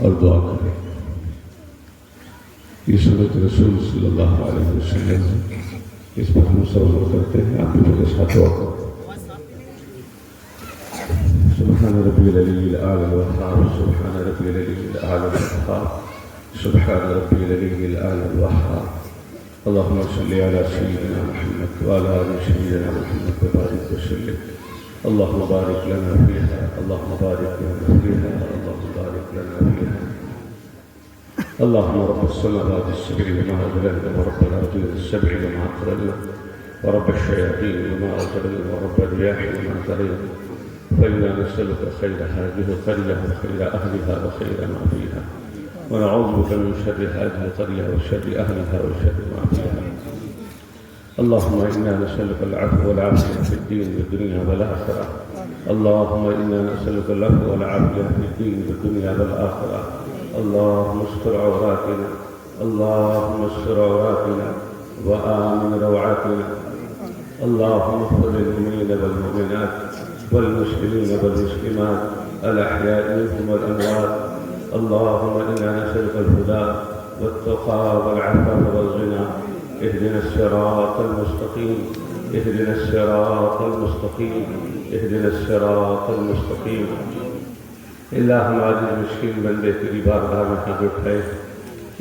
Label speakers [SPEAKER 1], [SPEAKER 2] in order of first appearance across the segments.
[SPEAKER 1] اور دعا کریں. یہ سنت رسول صلی اللہ علیہ وسلم ہے، اس پر ہم سب عمل کرتے ہیں. آپ بھی میرے ساتھ دعا کریں. سبحان ربی العلی الاعلی الوہاب، سبحان ربی العلی الاعلی الوہاب، سبحان ربی العلی الاعلی الوہاب. اللهم صل على سيدنا محمد وعلى آل سيدنا محمد وبارك وسلم. اللهم بارك لنا فيها، اللهم بارك لنا فيها، اللهم بارك لنا فيها. اللهم رب السماوات السبع وما أضللنا، ورب الأرضين السبع وما أقرلنا، ورب الشياطين وما أضللنا، ورب الرياح وما ذرينا. فإنا نسألك خير هذه القرية وخير أهلها وخير ما فيها، ونعوذ بك من شر هذه القرية وشر أهلها وشر ما فيها. اللهم إنا نسألك العفو والعافية في الدين والدنيا والآخرة. اللهم إنا نسألك العفو والعافية في الدين والدنيا والآخرة. اللهم استر عوراتنا، اللهم استر عوراتنا وآمن روعاتنا. اللهم اغفر للمؤمنين والمؤمنات والمسلمين والمسلمات الأحياء منهم والأموات. اللهم إنا نسألك الهدى والتقى والعفاف والغنى. اهدنا الصراط المستقيم، اهدنا الصراط المستقيم، اهدنا الصراط المستقيم. اللہ ہماری مشکل بندے تیری بارگاہ میں ہاتھ اٹھائے.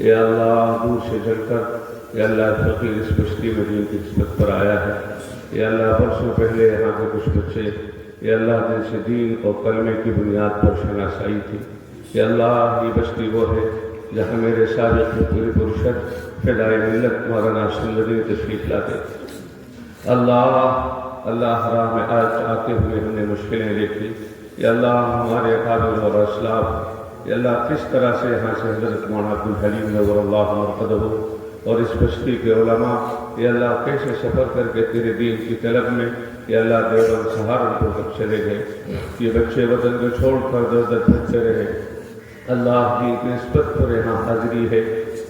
[SPEAKER 1] یا اللہ دور سے چل کر یا اللہ فقیر اس بستی میں دین کی نسبت پر آیا ہے. یا اللہ برسوں پہلے یہاں کے کچھ بچے یا اللہ جن سے دین اور کلمے کی بنیاد پر شناسائی تھی. یا اللہ یہ بستی وہ ہے جہاں میرے سابق پوری پرشد فدائے ملت مولانا سندری تشریف لاتے. اللہ راہ میں آتے ہوئے ہم نے مشکلیں دیکھی. یا اللہ ہمارے اکابر اور اسلاف یا اللہ کس طرح سے یہاں سے حضرت مولانا عبدالحلیم نور اللہ مرقدہ اور اس بستی کے علماء یا اللہ کیسے سفر کر کے تیرے دین کی طلب میں یا اللہ دیوبند سہارنپور تک چلے گئے. یہ بچے وطن کو چھوڑ کر در در بھٹکتے رہے. اللہ دین کی نسبت پر یہاں حاضری ہے.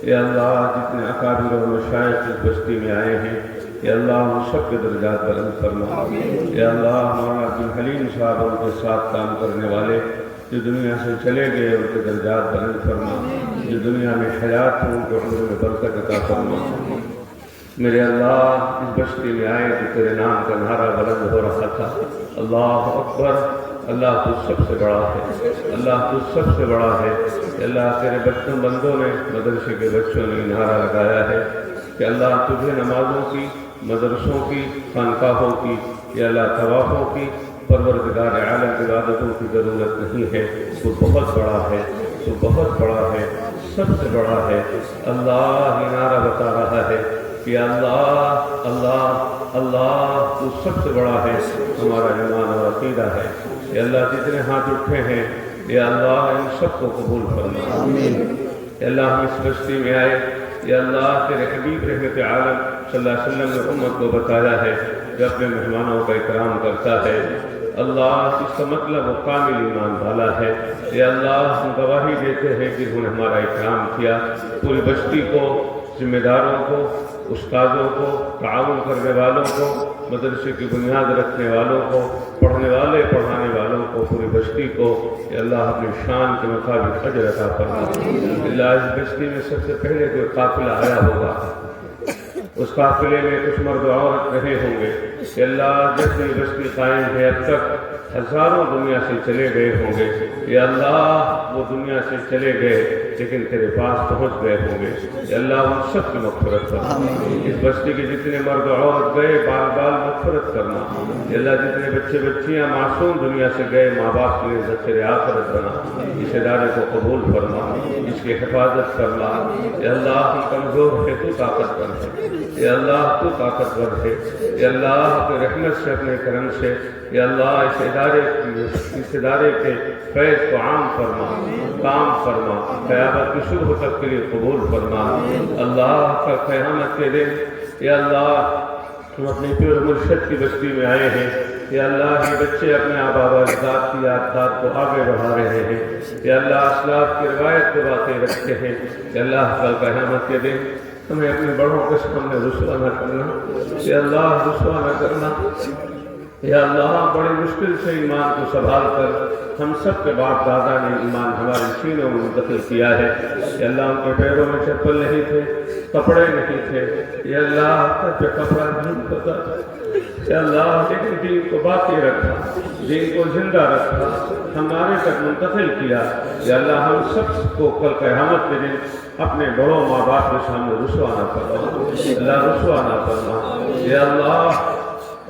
[SPEAKER 1] یا اللہ جتنے اکابر اور مشائخ اس بستی میں آئے ہیں یا اللہ ہم سب کے درجات بلند فرما. یا اللہ مولانا عبدالحلیم صاحب ان کے ساتھ کام کرنے والے جو دنیا سے چلے گئے ان کے درجات بلند فرما. جو دنیا میں حیات ہوں ان کے عمر میں برکت عطا فرما. میرے اللہ اس بستی میں آئے تو تیرے نام کا نعرہ بلند ہو رہا تھا. اللہ اکبر، اللہ تو سب سے بڑا ہے، اللہ تو سب سے بڑا ہے. اللہ تیرے بچوں بندوں نے مدرسے کے بچوں نے نعرہ لگایا ہے کہ اللہ تجھے نمازوں کی، مدرسوں کی، خانقاہوں کی یا اللہ طوافوں کی، پروردگار عالم عبادتوں کی ضرورت نہیں ہے. تو بہت بڑا ہے، تو بہت بڑا ہے، سب سے بڑا ہے. اللہ یہ نعرہ بتا رہا ہے کہ اللہ اللہ اللہ تو سب سے بڑا ہے. ہمارا ایمان اور عقیدہ ہے. یا اللہ جتنے ہاتھ اٹھے ہیں یا اللہ ان سب کو قبول فرما. آمین. یا اللہ ہم اس بستی میں آئے یا اللہ تیرے حبیب رحمت عالم صلی اللہ علیہ وسلم نے امت کو بتایا ہے کہ اپنے مہمانوں کا اکرام کرتا ہے. اللہ اس کا مطلب وہ کامل ایمان والا ہے. یا اللہ ہم گواہی دیتے ہیں کہ انہوں نے ہمارا اکرام کیا. پوری بستی کو، ذمہ داروں کو، استادوں کو، تعاون کرنے والوں کو، مدرسے کی بنیاد رکھنے والوں کو، پڑھنے والے پڑھانے والوں کو، پوری بستی کو یا اللہ اپنی شان کے مطابق اجر عطا فرما. اللہ اس بستی میں سب سے پہلے کوئی قافلہ آیا ہوگا، اس قافلے میں کچھ مرد و عورت رہے ہوں گے. کہ اللہ جب سے بستی قائم ہے اب تک ہزاروں دنیا سے چلے گئے ہوں گے. یا اللہ وہ دنیا سے چلے گئے لیکن تیرے پاس پہنچ گئے ہوں گے. یا اللہ ان سب کی مغفرت کرنا. اس بستی کے جتنے مرد و عورت گئے بال بال مغفرت کرنا. یا اللہ جتنے بچے بچیاں معصوم دنیا سے گئے ماں باپ کے لیے ذخیر آخرت بنا. اس ادارے کو قبول فرما، اس کی حفاظت فرما. یا اللہ ہم کمزور ہے تو طاقتور ہے. یا اللہ تو طاقتور ہے. یا اللہ اپنے رحمت سے، اپنے کرم سے یا اللہ اس ادارے کے فیض کو عام فرما، کام فرما، قیامت کی صبح تک کے لیے قبول فرما. اللہ کا قیامت کے دن یا اللہ ہم اپنی پیر مرشد کی بستی میں آئے ہیں. یا اللہ یہ بچے اپنے آبا و اجداد کی یادگار کو آگے بڑھا رہے ہیں. یا اللہ اسلاف کی روایت کو باتیں رکھتے ہیں. یا اللہ کل قیامت کے دن ہمیں اپنے بڑوں کے سامنے رسوا نہ کرنا. یا اللہ رسوا نہ کرنا. یا اللہ بڑی مشکل سے ایمان کو سنبھال کر ہم سب کے باپ دادا نے ایمان ہمارے سینوں میں منتقل کیا ہے۔ یا اللہ ان کے پیروں میں چپل نہیں تھے، کپڑے نہیں تھے، یا اللہ پہ کپڑا نہیں پتا، یا اللہ لیکن دین کو باقی رکھا، دین کو زندہ رکھا، ہمارے تک منتقل کیا۔ یا اللہ ہم سب کو کل قیامت کے دن اپنے بڑوں ماں باپ کے سامنے رسوا نہ فرما، اللہ رسوا نہ فرما۔ یا اللہ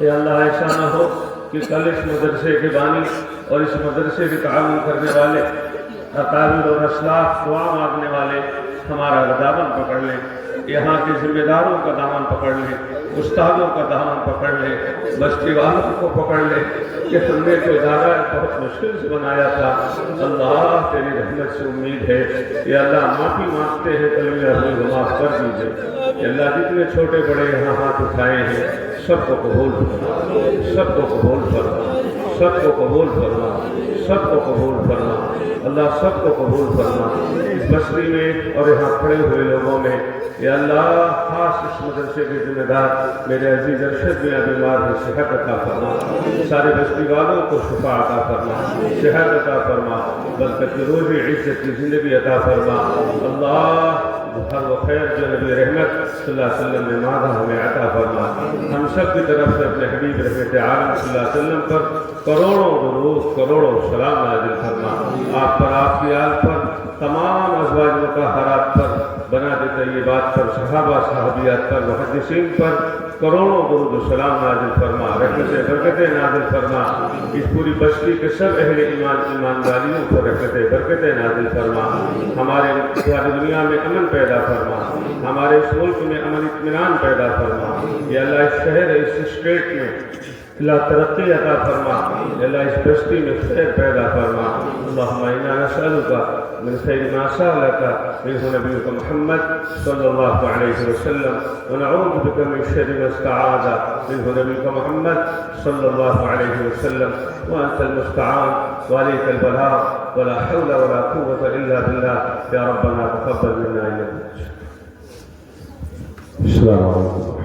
[SPEAKER 1] ایسا نہ ہو کہ کل اس مدرسے کے بانی اور اس مدرسے کے تعاون کرنے والے اکابر اور اسلاف دعا مانگنے والے ہمارا دامن پکڑ لیں، یہاں کے ذمہ داروں کا دامن پکڑ لیں، استادوں کا دامن پکڑ لیں، بستی والوں کو پکڑ لیں کہ ہم نے تو ادارہ بہت مشکل سے بنایا تھا۔ اللہ تیری رحمت سے امید ہے، یا اللہ معافی مانگتے ہیں، کلمہ ہمیں معاف کر دیجیے۔ یا اللہ جتنے چھوٹے بڑے یہاں ہاتھ اٹھائے ہیں سب کو قبول فرما، سب کو قبول فرما، سب کو قبول فرما، سب کو قبول فرما، اللہ سب کو قبول فرما۔ اس بستی میں اور یہاں کھڑے ہوئے لوگوں میں یا اللہ خاص اس مدرسے کے ذمہ دار میرے عزیز ارشد میاں بیمار ہے، صحت عطا فرما، سارے بستی والوں کو شفا عطا فرما، صحت عطا فرما، برکت کی روزی عزت کی زندگی عطا فرما۔ اللہ ہر وہ خیر جو نبی رحمت صلی اللہ علیہ وسلم نے مانگا ہمیں عطا فرما۔ ہم سب کی طرف سے اپنے حبیب رحمت عالم صلی اللہ علیہ وسلم پر کروڑوں درود کروڑوں سلام نازل فرما، آپ پر، آپ کی آل پر، تمام ازواج مطہرات پر، بنات طیبات پر، صحابہ صحابیات پر، محدثین پر کروڑوں درود و سلام نازل فرما، رحمتیں برکتیں نازل فرما۔ اس پوری بستی کے سب اہل ایمان ایمانداریوں پر رحمتیں برکتیں نازل فرما، ہمارے ساری دنیا میں امن پیدا فرما، ہمارے اس ملک میں امن اطمینان پیدا فرما۔ یا اللہ اس شہر اس اسٹیٹ میں اللہ ترقی عطا فرما، یا اللہ اس بستی میں خیر پیدا فرما۔ اللہم انا نسألک من خیر ما سألک منہ نبیک محمد صلی اللہ علیہ وسلم، ونعوذ بک من شر ما استعاذ منہ نبیک محمد صلی اللہ علیہ وسلم، وانت المستعان وعلیک البلاغ ولا حول ولا قوة الا باللہ۔ یا ربنا تقبل منا انک السلام علیکم۔